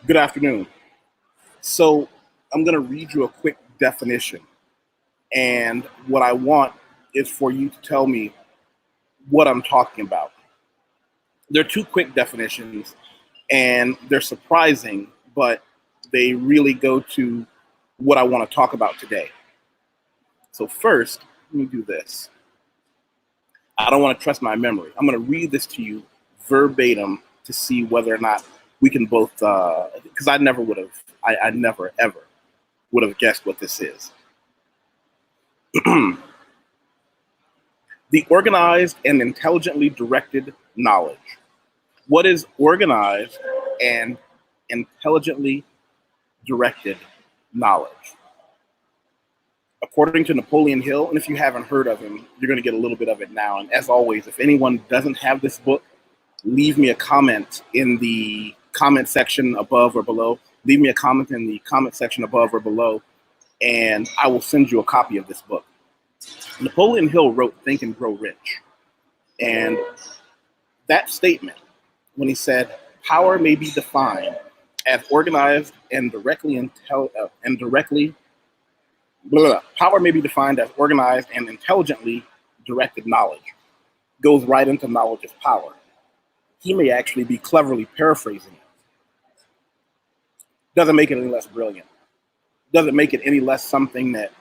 Good afternoon. So I'm going to read you a quick definition. And what I want is for you to tell me what I'm talking about. There are two quick definitions, and they're surprising, but they really go to what I want to talk about today. So first, let me do this. I don't want to trust my memory. I'm going to read this to you verbatim to see whether or not we can both, because I never would have, I never ever would have guessed what this is. The organized and intelligently directed knowledge. What is organized and intelligently directed knowledge? According to Napoleon Hill, and if you haven't heard of him, you're going to get a little bit of it now. And as always, if anyone doesn't have this book, leave me a comment in the comment section above or below. Leave me a comment in the comment section above or below, and I will send you a copy of this book. Napoleon Hill wrote Think and Grow Rich. And that statement, when he said, power may be defined as organized and power may be defined as organized and intelligently directed knowledge, goes right into knowledge is power. He may actually be cleverly paraphrasing it. Doesn't make it any less brilliant. Doesn't make it any less something that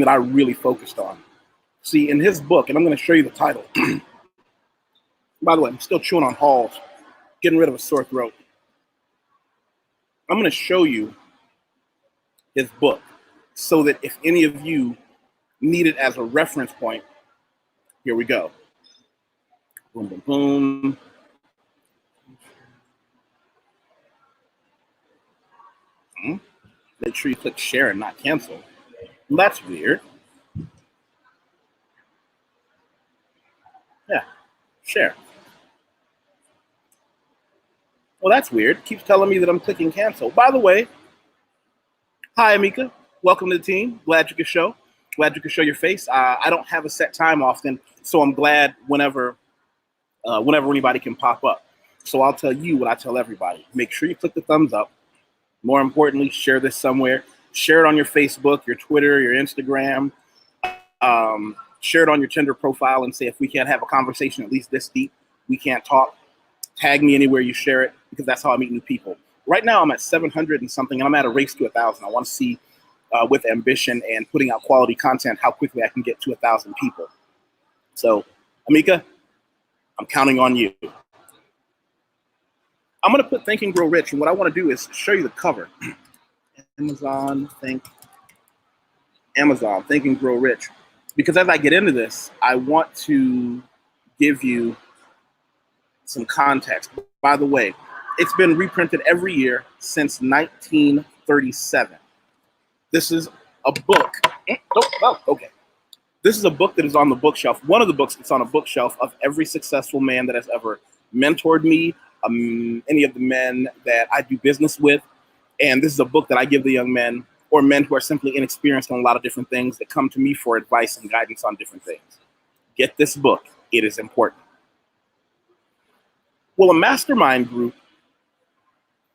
I really focused on. See, in his book, and I'm going to show you the title. By the way, I'm still chewing on Halls, getting rid of a sore throat. I'm going to show you his book so that if any of you need it as a reference point, here we go. Boom, boom, boom. Make sure you click share and not cancel. Well, that's weird. Yeah, share. Well, that's weird. Keeps telling me that I'm clicking cancel. By the way, hi, Amika. Welcome to the team. Glad you could show. Glad you could show your face. I don't have a set time often, so I'm glad whenever anybody can pop up. So I'll tell you what I tell everybody. Make sure you click the thumbs up. More importantly, share this somewhere. Share it on your Facebook, your Twitter, your Instagram. Share it on your Tinder profile and say, if we can't have a conversation at least this deep, we can't talk. Tag me anywhere you share it, because that's how I meet new people. Right now, I'm at 700 and something, and I'm at a race to 1,000. I want to see, with ambition and putting out quality content, how quickly I can get to 1,000 people. So, Amika, I'm counting on you. I'm going to put Think and Grow Rich, and what I want to do is show you the cover. Amazon, Think and Grow Rich. Because as I get into this, I want to give you some context. By the way, it's been reprinted every year since 1937. This is a book. Okay. This is a book that is on the bookshelf. One of the books that's on a bookshelf of every successful man that has ever mentored me, any of the men that I do business with. And this is a book that I give the young men or men who are simply inexperienced on a lot of different things that come to me for advice and guidance on different things. Get this book. It is important. Well, a mastermind group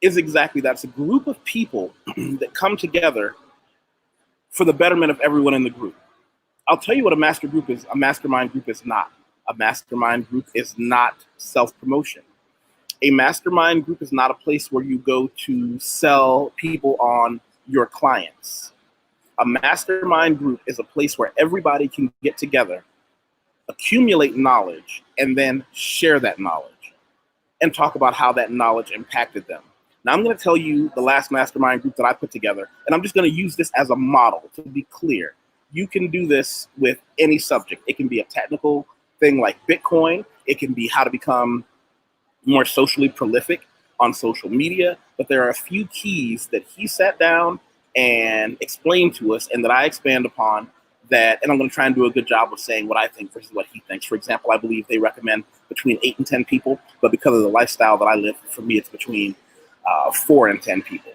is exactly that. It's a group of people that come together for the betterment of everyone in the group. I'll tell you what a mastermind group is not. A mastermind group is not self-promotion. A mastermind group is not a place where you go to sell people on your clients. A mastermind group is a place where everybody can get together, accumulate knowledge, and then share that knowledge and talk about how that knowledge impacted them. Now, I'm going to tell you the last mastermind group that I put together, and I'm just going to use this as a model to be clear. You can do this with any subject. It can be a technical thing like Bitcoin. It can be how to become more socially prolific on social media. But there are a few keys that he sat down and explained to us and that I expand upon that, and I'm going to try and do a good job of saying what I think versus what he thinks. For example, I believe they recommend between 8 and 10 people, but because of the lifestyle that I live, for me, it's between 4 and 10 people.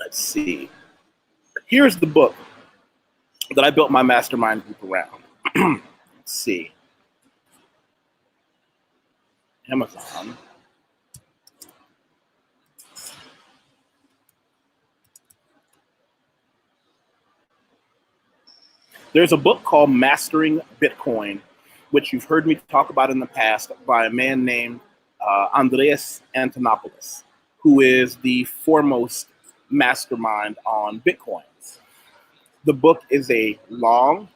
Let's see. Here's the book that I built my mastermind group around. Let's see. Amazon. There's a book called Mastering Bitcoin, which you've heard me talk about in the past, by a man named Andreas Antonopoulos, who is the foremost mastermind on Bitcoins. The book is a long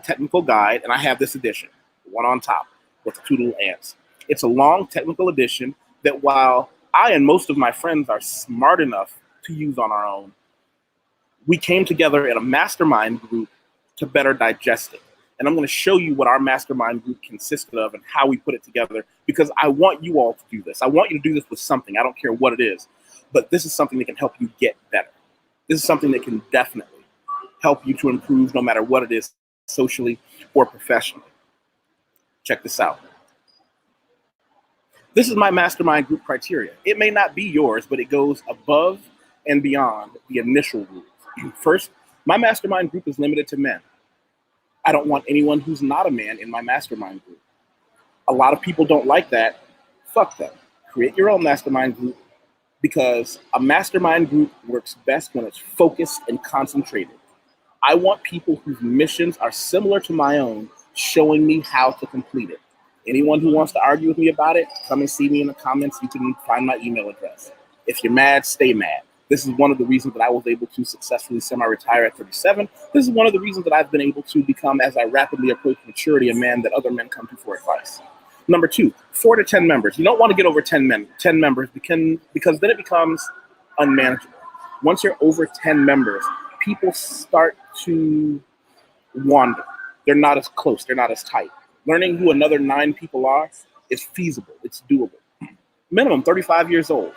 technical guide, and I have this edition, one on top with two little ants. It's a long technical edition that, while I and most of my friends are smart enough to use on our own, we came together in a mastermind group to better digest it. And I'm going to show you what our mastermind group consisted of and how we put it together, because I want you all to do this. I want you to do this with something. I don't care what it is, but this is something that can help you get better. This is something that can definitely help you to improve no matter what it is, socially or professionally. Check this out. This is my mastermind group criteria. It may not be yours, but it goes above and beyond the initial rules. First, my mastermind group is limited to men. I don't want anyone who's not a man in my mastermind group. A lot of people don't like that. Fuck them. Create your own mastermind group, because a mastermind group works best when it's focused and concentrated. I want people whose missions are similar to my own, showing me how to complete it. Anyone who wants to argue with me about it, come and see me in the comments. You can find my email address. If you're mad, stay mad. This is one of the reasons that I was able to successfully semi-retire at 37. This is one of the reasons that I've been able to become, as I rapidly approach maturity, a man that other men come to for advice. Number two, 4 to 10 members. You don't want to get over 10 members because then it becomes unmanageable. Once you're over 10 members, people start to wander. They're not as close. They're not as tight. Learning who another 9 people are is feasible. It's doable. Minimum 35 years old.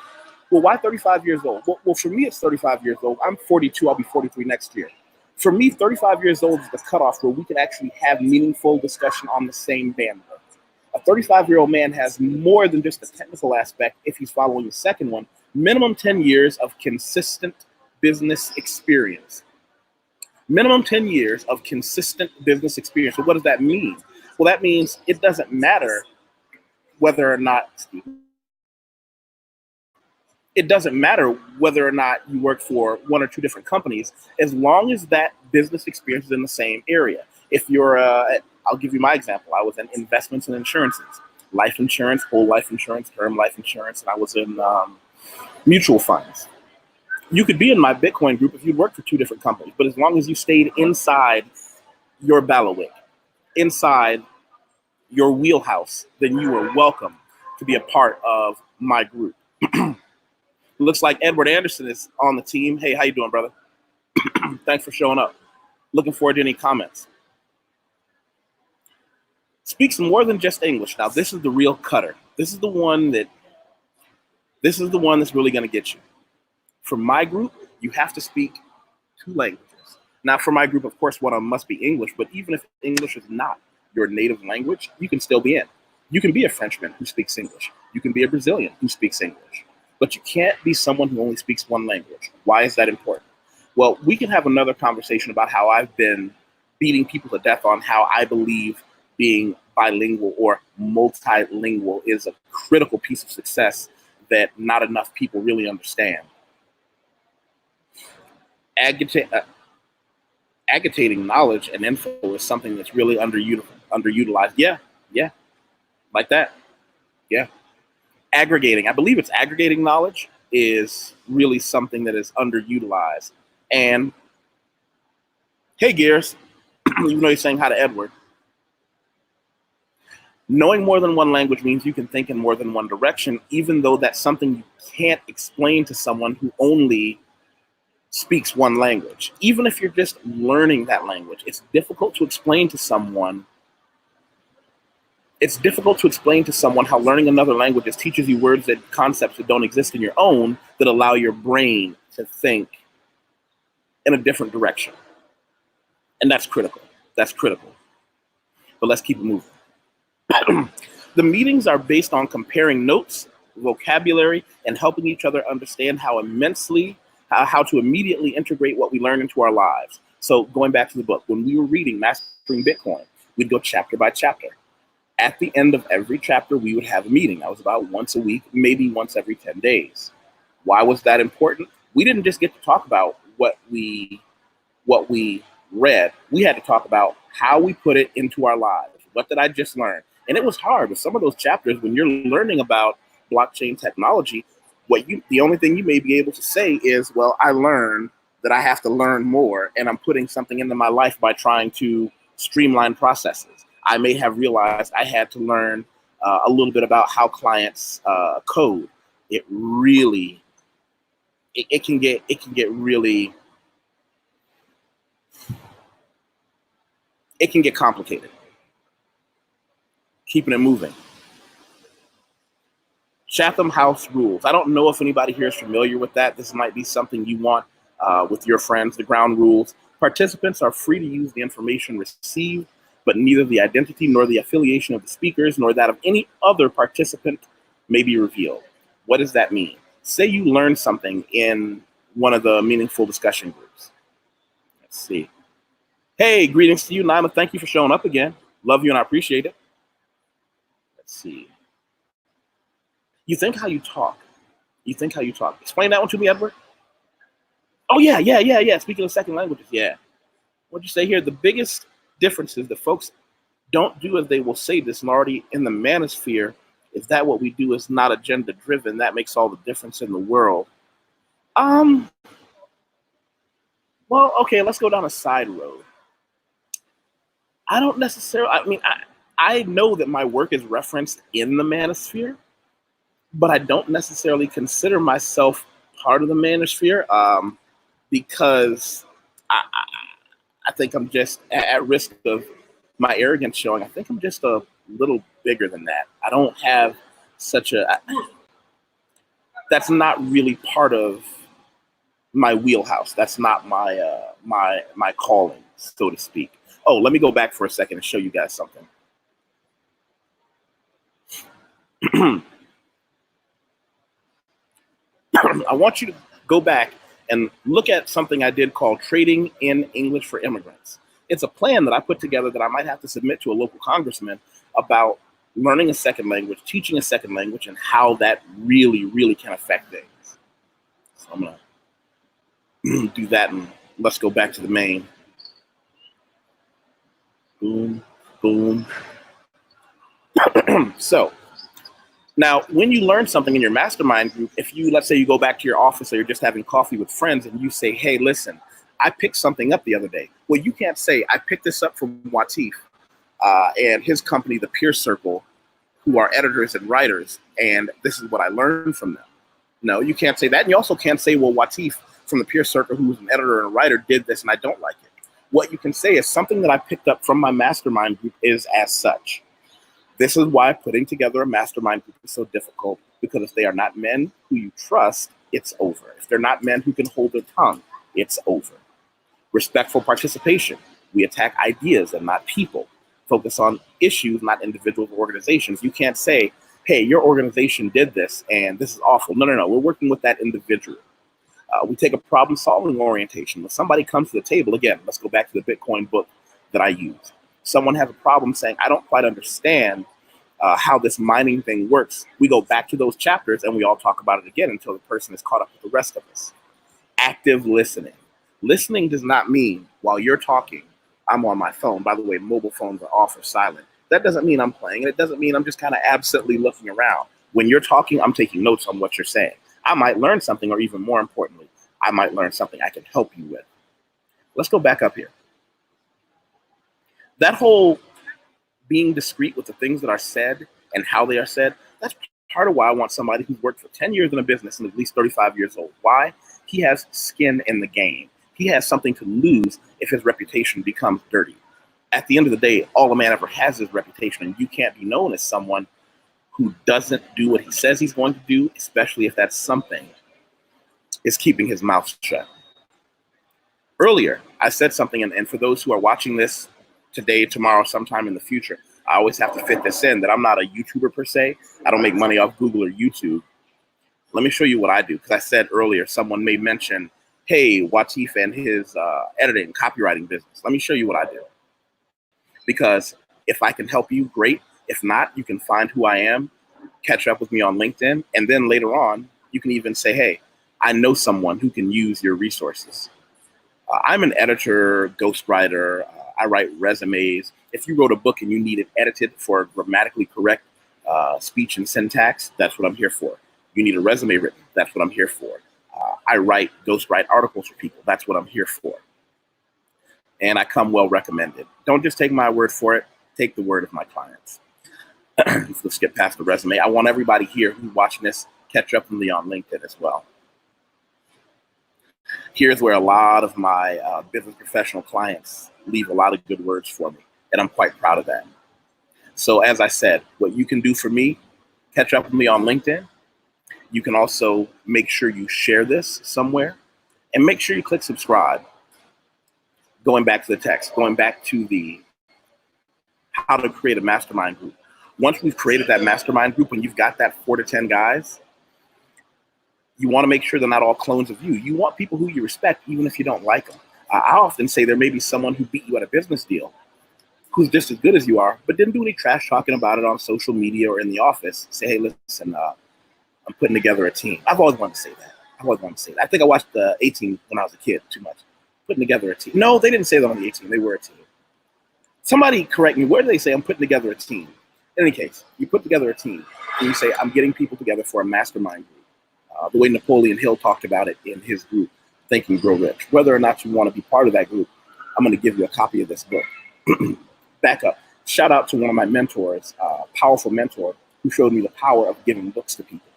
Well, why 35 years old? Well, for me, it's 35 years old. I'm 42. I'll be 43 next year. For me, 35 years old is the cutoff where we can actually have meaningful discussion on the same bandwidth. A 35-year-old man has more than just the technical aspect if he's following the second one. Minimum 10 years of consistent business experience. Minimum 10 years of consistent business experience. So what does that mean? Well, that means it doesn't matter whether or not you work for 1 or 2 different companies, as long as that business experience is in the same area. If you're, I'll give you my example. I was in investments and insurances, life insurance, whole life insurance, term life insurance, and I was in mutual funds. You could be in my Bitcoin group if you worked for 2 different companies, but as long as you stayed inside your bailiwick, inside your wheelhouse, then you are welcome to be a part of my group. Looks like Edward Anderson is on the team. Hey, how you doing, brother? Thanks for showing up. Looking forward to any comments. Speaks more than just English. Now, this is the real cutter. This is the one that's really going to get you. For my group, you have to speak 2 languages. Now, for my group, of course, one of them must be English, but even if English is not your native language, you can still be in. You can be a Frenchman who speaks English. You can be a Brazilian who speaks English. But you can't be someone who only speaks 1 language. Why is that important? Well, we can have another conversation about how I've been beating people to death on how I believe being bilingual or multilingual is a critical piece of success that not enough people really understand. Agitating knowledge and info is something that's really underutilized. Yeah, like that. Yeah. Aggregating, I believe it's aggregating knowledge is really something that is underutilized. And hey, Gears, even though you're saying hi to Edward, knowing more than 1 language means you can think in more than 1 direction, even though that's something you can't explain to someone who only speaks 1 language. Even if you're just learning that language, it's difficult to explain to someone. It's difficult to explain to someone how learning another language teaches you words and concepts that don't exist in your own, that allow your brain to think in a different direction. And that's critical. That's critical. But let's keep it moving. The meetings are based on comparing notes, vocabulary, and helping each other understand how to immediately integrate what we learn into our lives. So going back to the book, when we were reading Mastering Bitcoin, we'd go chapter by chapter. At the end of every chapter, we would have a meeting. That was about once a week, maybe once every 10 days. Why was that important? We didn't just get to talk about what we read. We had to talk about how we put it into our lives. What did I just learn? And it was hard with some of those chapters when you're learning about blockchain technology. The only thing you may be able to say is, well, I learned that I have to learn more, and I'm putting something into my life by trying to streamline processes. I may have realized I had to learn a little bit about how clients code. It really, it can get really, it can get complicated. Keeping it moving. Chatham House rules. I don't know if anybody here is familiar with that. This might be something you want with your friends. The ground rules. Participants are free to use the information received, but neither the identity nor the affiliation of the speakers nor that of any other participant may be revealed. What does that mean? Say you learn something in one of the meaningful discussion groups. Let's see. Hey, greetings to you, Naima. Thank you for showing up again. Love you and I appreciate it. Let's see. You think how you talk. You think how you talk. Explain that one to me, Edward. Oh, yeah. Speaking of second languages, yeah. What'd you say here? The biggest difference is that folks don't do as they will say this, and already in the manosphere, is that what we do is not agenda driven. That makes all the difference in the world. Well, okay, let's go down a side road. I don't necessarily, I know that my work is referenced in the manosphere, but I don't necessarily consider myself part of the manosphere because I think I'm just at risk of my arrogance showing. I think I'm just a little bigger than that. I don't have such that's not really part of my wheelhouse. That's not my my calling, so to speak. Oh, let me go back for a second and show you guys something. I want you to go back and look at something I did called Trading in English for Immigrants. It's a plan that I put together that I might have to submit to a local congressman about learning a second language, teaching a second language, and how that really, really can affect things. So I'm gonna do that, and let's go back to the main. Boom, boom. So now, when you learn something in your mastermind group, if you, let's say you go back to your office or you're just having coffee with friends and you say, hey, listen, I picked something up the other day. Well, you can't say, I picked this up from YusefWateef and his company, the Peer Circle, who are editors and writers, and this is what I learned from them. No, you can't say that. And you also can't say, well, YusefWateef from the Peer Circle, who's an editor and a writer, did this and I don't like it. What you can say is something that I picked up from my mastermind group is as such. This is why putting together a mastermind group is so difficult, because if they are not men who you trust, it's over. If they're not men who can hold their tongue, it's over. Respectful participation. We attack ideas and not people. Focus on issues, not individuals or organizations. You can't say, hey, your organization did this and this is awful. No. We're working with that individual. We take a problem-solving orientation. When somebody comes to the table, again, let's go back to the Bitcoin book that I use. Someone has a problem saying, I don't quite understand how this mining thing works. We go back to those chapters and we all talk about it again until the person is caught up with the rest of us. Active listening. Listening does not mean while you're talking, I'm on my phone. By the way, mobile phones are off or silent. That doesn't mean I'm playing, and it doesn't mean I'm just kind of absently looking around. When you're talking, I'm taking notes on what you're saying. I might learn something, or even more importantly, I might learn something I can help you with. Let's go back up here. That whole being discreet with the things that are said and how they are said, that's part of why I want somebody who's worked for 10 years in a business and at least 35 years old. Why? He has skin in the game. He has something to lose if his reputation becomes dirty. At the end of the day, all a man ever has is reputation, and you can't be known as someone who doesn't do what he says he's going to do, especially if that something is keeping his mouth shut. Earlier, I said something, and for those who are watching this today, tomorrow, sometime in the future, I always have to fit this in, that I'm not a YouTuber per se. I don't make money off Google or YouTube. Let me show you what I do, because I said earlier, someone may mention, hey, YusefWateef and his editing, copywriting business. Let me show you what I do. Because if I can help you, great. If not, you can find who I am, catch up with me on LinkedIn, and then later on, you can even say, hey, I know someone who can use your resources. I'm an editor, ghostwriter. I write resumes. If you wrote a book and you need it edited for grammatically correct speech and syntax, that's what I'm here for. You need a resume written, that's what I'm here for. I ghostwrite articles for people, that's what I'm here for. And I come well recommended. Don't just take my word for it, take the word of my clients. Let's get past the resume. I want everybody here who's watching this catch up with me on LinkedIn as well. Here's where a lot of my business professional clients leave a lot of good words for me, and I'm quite proud of that. So as I said, what you can do for me, catch up with me on LinkedIn. You can also make sure you share this somewhere, and make sure you click subscribe. Going back to the text, going back to the how to create a mastermind group. Once we've created that mastermind group, when you've got that 4 to 10 guys, you want to make sure they're not all clones of you. You want people who you respect, even if you don't like them. I often say there may be someone who beat you at a business deal who's just as good as you are, but didn't do any trash talking about it on social media or in the office. Say, hey, listen, I'm putting together a team. I've always wanted to say that. I think I watched the 18 when I was a kid too much. Putting together a team. No, they didn't say that on the 18. They were a team. Somebody correct me. Where do they say I'm putting together a team? In any case, you put together a team and you say, I'm getting people together for a mastermind group. The way Napoleon Hill talked about it in his group, Think and Grow Rich. Whether or not you want to be part of that group, I'm going to give you a copy of this book. Back up. Shout out to one of my mentors, powerful mentor, who showed me the power of giving books to people.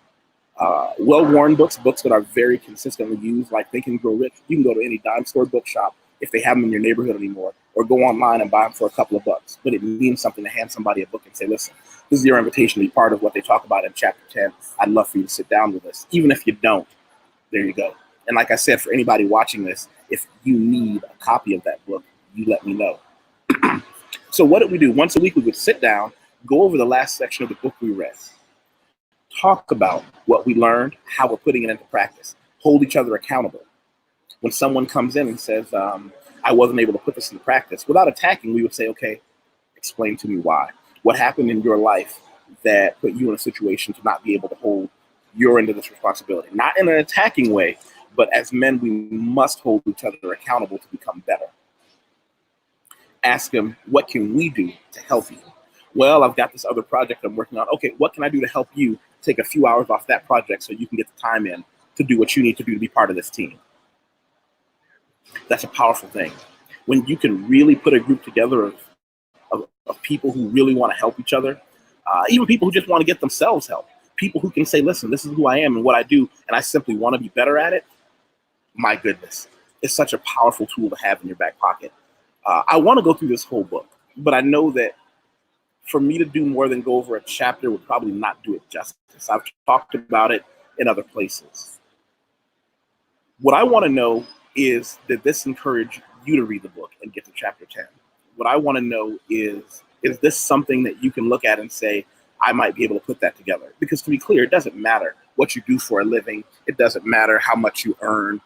Well-worn books that are very consistently used, like Think and Grow Rich. You can go to any dime store bookshop if they have them in your neighborhood anymore, or go online and buy them for a couple of bucks. But it means something to hand somebody a book and say, listen, this is your invitation to be part of what they talk about in chapter 10. I'd love for you to sit down with us. Even if you don't, there you go. And like I said, for anybody watching this, if you need a copy of that book, you let me know. So what did we do? Once a week, we would sit down, go over the last section of the book we read, talk about what we learned, how we're putting it into practice, hold each other accountable. When someone comes in and says, I wasn't able to put this into practice, without attacking, we would say, okay, explain to me why. What happened in your life that put you in a situation to not be able to hold your end of this responsibility? Not in an attacking way, but as men, we must hold each other accountable to become better. Ask them, what can we do to help you? Well, I've got this other project I'm working on. Okay, what can I do to help you take a few hours off that project so you can get the time in to do what you need to do to be part of this team? That's a powerful thing. When you can really put a group together of people who really want to help each other, even people who just want to get themselves help, people who can say, listen, this is who I am and what I do, and I simply want to be better at it. My goodness, it's such a powerful tool to have in your back pocket. I want to go through this whole book, but I know that for me to do more than go over a chapter would probably not do it justice. I've talked about it in other places. What I want to know is, did this encourage you to read the book and get to chapter 10? What I want to know is this something that you can look at and say, I might be able to put that together? Because to be clear, it doesn't matter what you do for a living. It doesn't matter how much you earn.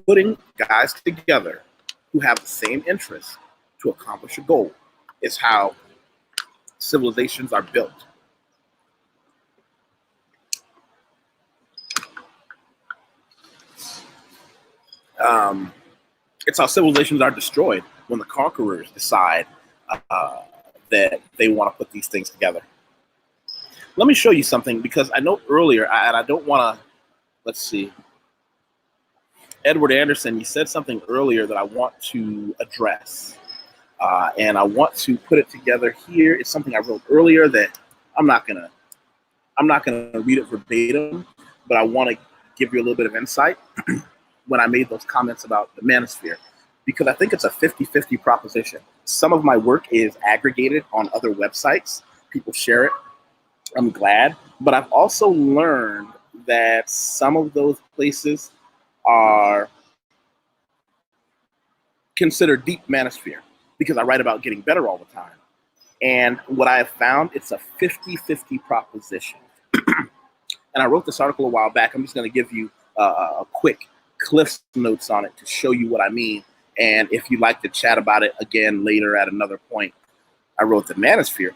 Putting guys together who have the same interests to accomplish a goal is how civilizations are built. It's how civilizations are destroyed when the conquerors decide that they want to put these things together. Let me show you something, because I know earlier, and I don't want to, let's see. Edward Anderson, you said something earlier that I want to address. And I want to put it together here. It's something I wrote earlier that I'm not gonna read it verbatim, but I want to give you a little bit of insight when I made those comments about the manosphere, because I think it's a 50-50 proposition. Some of my work is aggregated on other websites. People share it. I'm glad. But I've also learned that some of those places are considered deep manosphere, because I write about getting better all the time. And what I have found, it's a 50-50 proposition. And I wrote this article a while back. I'm just going to give you a quick Cliff's notes on it to show you what I mean. And if you'd like to chat about it again later at another point, I wrote the manosphere.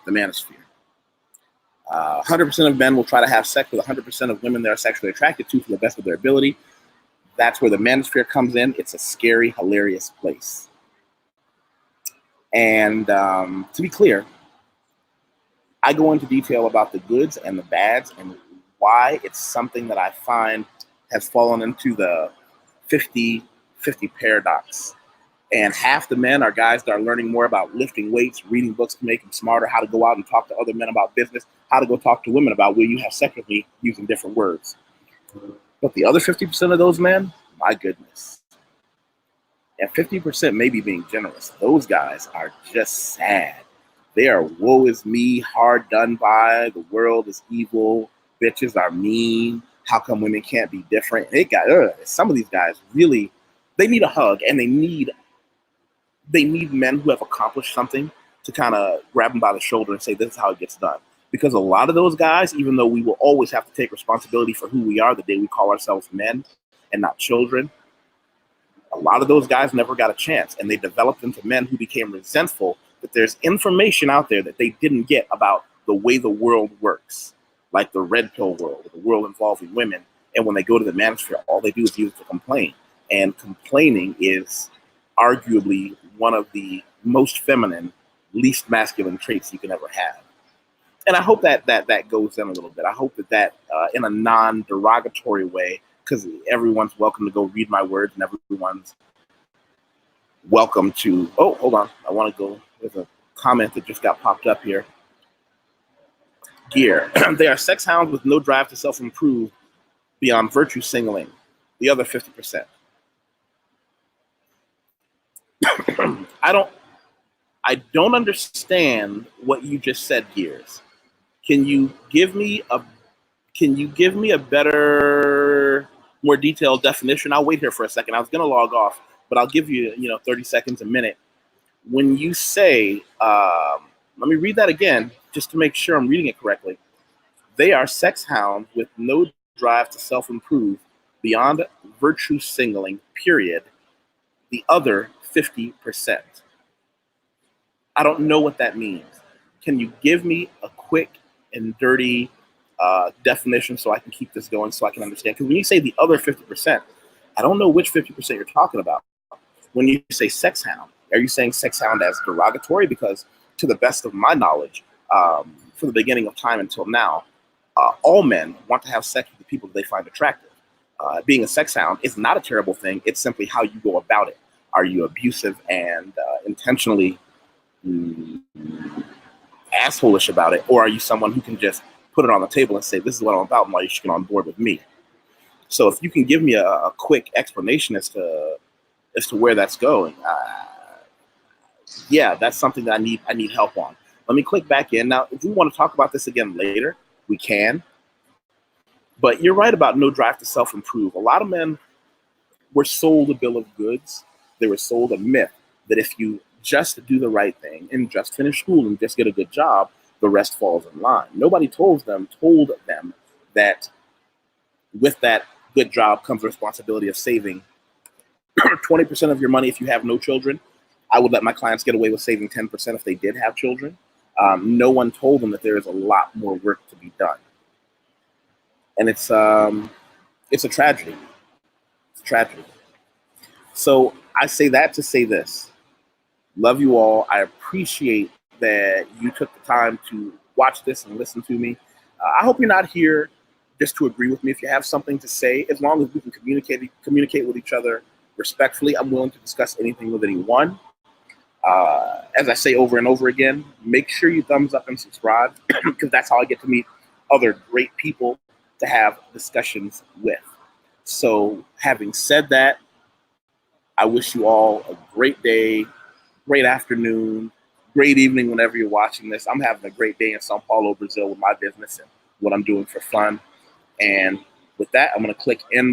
100% of men will try to have sex with 100% of women they're sexually attracted to the best of their ability. That's where the manosphere comes in. It's a scary, hilarious place. And to be clear, I go into detail about the goods and the bads and why it's something that I find has fallen into the 50-50 paradox. And half the men are guys that are learning more about lifting weights, reading books to make them smarter, how to go out and talk to other men about business, how to go talk to women about where you have sex with me using different words. But the other 50% of those men, my goodness. And 50% maybe being generous. Those guys are just sad. They are woe is me, hard done by, the world is evil, bitches are mean, how come women can't be different? Some of these guys really, they need a hug, and they need men who have accomplished something to kind of grab them by the shoulder and say, this is how it gets done. Because a lot of those guys, even though we will always have to take responsibility for who we are the day we call ourselves men and not children, a lot of those guys never got a chance, and they developed into men who became resentful that there's information out there that they didn't get about the way the world works, like the red pill world, the world involving women. And when they go to the manosphere, all they do is use it to complain. And complaining is arguably one of the most feminine, least masculine traits you can ever have. And I hope that goes in a little bit. I hope that in a non-derogatory way, because everyone's welcome to go read my words and everyone's welcome to, oh, hold on. I want to go, there's a comment that just got popped up here. Gear. They are sex hounds with no drive to self-improve beyond virtue signaling. The other 50%. I don't understand what you just said, Gears. Can you give me a better, more detailed definition? I'll wait here for a second. I was going to log off, but I'll give you, 30 seconds, a minute. When you say, let me read that again, just to make sure I'm reading it correctly. They are sex hounds with no drive to self-improve beyond virtue signaling, period. The other 50%. I don't know what that means. Can you give me a quick and dirty definition so I can keep this going, so I can understand? Because when you say the other 50%, I don't know which 50% you're talking about. When you say sex hound, are you saying sex hound as derogatory? Because to the best of my knowledge, from the beginning of time until now, all men want to have sex with the people that they find attractive. Being a sex hound is not a terrible thing. It's simply how you go about it. Are you abusive and intentionally asshole-ish about it? Or are you someone who can just put it on the table and say, this is what I'm about, and why you should get on board with me? So if you can give me a quick explanation as to where that's going, yeah, that's something that I need help on. Let me click back in. Now, if we want to talk about this again later, we can. But you're right about no drive to self-improve. A lot of men were sold a bill of goods. They were sold a myth that if you just do the right thing and just finish school and just get a good job, the rest falls in line. Nobody told them that with that good job comes the responsibility of saving 20% of your money if you have no children. I would let my clients get away with saving 10% if they did have children. No one told them that there is a lot more work to be done. And it's a tragedy. It's a tragedy. So I say that to say this. Love you all. I appreciate that you took the time to watch this and listen to me. I hope you're not here just to agree with me. If you have something to say, as long as we can communicate with each other respectfully, I'm willing to discuss anything with anyone. As I say over and over again, make sure you thumbs up and subscribe, because that's how I get to meet other great people to have discussions with. So having said that, I wish you all a great day, great afternoon, great evening whenever you're watching this. I'm having a great day in Sao Paulo, Brazil with my business and what I'm doing for fun. And with that, I'm going to click end.